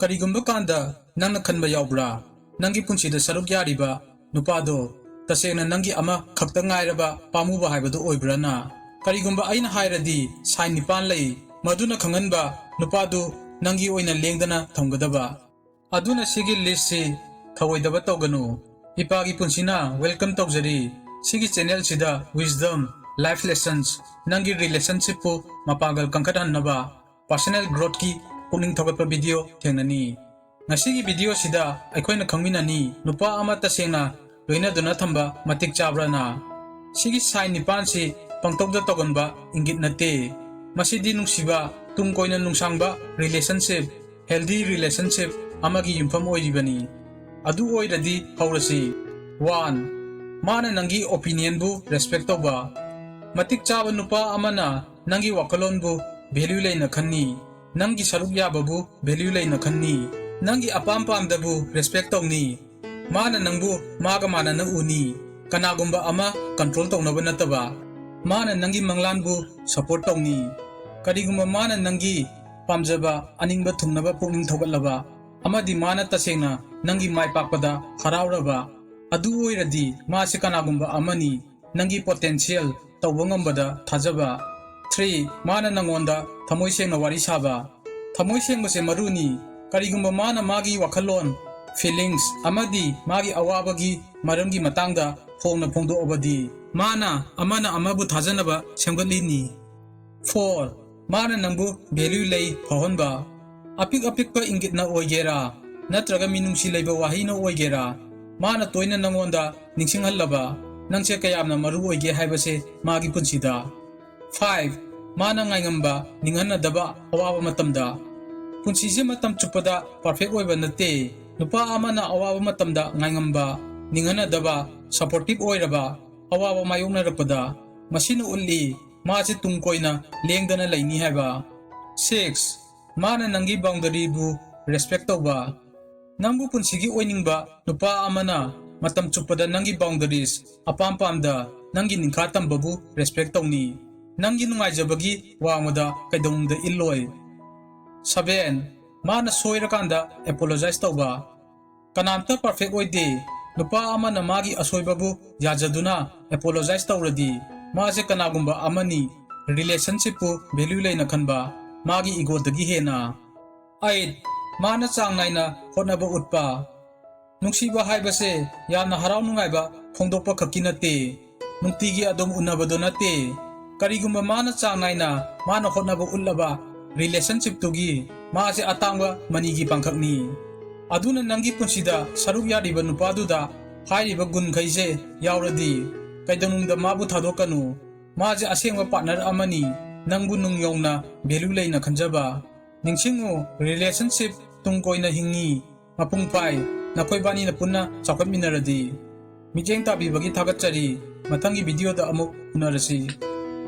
Karigumba kanda nangna khanba yaubra nangi punchida saruk yariba nupado tasena nangi ama khakta ngairaba pamuba haibadu oibrana karigumba aina hairadi sai nipan lei maduna khanganba nupado nangi oina lengdana thamgadaba aduna sigi list se thawoidaba tawganu ipagi punchina welcome tawjari sigi channel sida wisdom life lessons nangi relationship pu mapagal kangkatan naba personal growth ki puning thogatpa video thengnani ngasigi video sida aikoina khangminani nupa ama tasena loina duna thamba matik chabrana sigi sai nipan si pangtokda togonba ingit nate masidi nungsiba tungkoina nungsangba relationship healthy relationship amagi yumpham oiribani adu oiradi haurasi 1 mana nangi opinion bu respect toba matik chaba nupa amana nangi wakalon bu value leina khanni nangi saruk yababu value leina khanni nangi apam pamdabu respect tawni mana nangbu maga mana na uni kanagumba ama control tawnaba nataba mana nangi manglanbu support tawni karigumba mana nangi pamjaba aningba thungnaba pukning thogatlaba amadi mana tasengna nangi maipakpada harauraba adu oiradi mase kanagumba amani nangi potential tawba ngambada thajaba 3 mana nangonda thamoi sengna wari saba thamoi sengbase maruni karigumba mana magi wakalon feelings amadi magi awabagi maramgi matangda phongna phongdo obadi mana amana amabu thajanaba semgatlini 4 mana nangbu value lei phahonba apik pa ingitna oigera natraga minungsi leiba wahina oigera mana toina nangonda ningsinghallaba nangse kayamna maru oige haibase magi punsida 5 mana ngaingamba ninghanna daba awaba matamda punsije matam chupada perfect oiba nate nupa amana awaba matamda ngaingamba ninghanna daba supportive oiraba awaba mayongna rapada masina ulli mase tungkoina lengdana laini haiba 6 mana nangi boundary bu respect toba nangbu punsigi oiningba nupa amana matam chupada nangi boundaries apam pamda nangi ningkha tambabu respect tawni nangi nungaijabagi wangmada kaidonungda illoi 7 mana soirakanda apologize tawba kanamta perfect oide nupa amana magi asoibabu yajaduna apologize tawradi mase kanagumba amani relationship pu value leina khanba magi ego dagi hena 8 mana changnaina hotnaba utpa nungsiba haibase yamna harau nungaiba phongdokpa khakinate nungtigi adom unabado nate karigumba mana changnaina mana hotnaba ullaba relationship tugi mase atangwa manigi pangkhakni aduna nangi punsida saruk yariba nupaduda hairiba gun khaise yauradi kaidonungda mabu thadokanu maje asengwa partner amani nangbu nungyongna value leina khanjaba ningsingu relationship tungkoina hingi mapungpai nakoibani na punna chakotminaradi mijeng tabibagi thagatchari mathangi video da amuk unarasi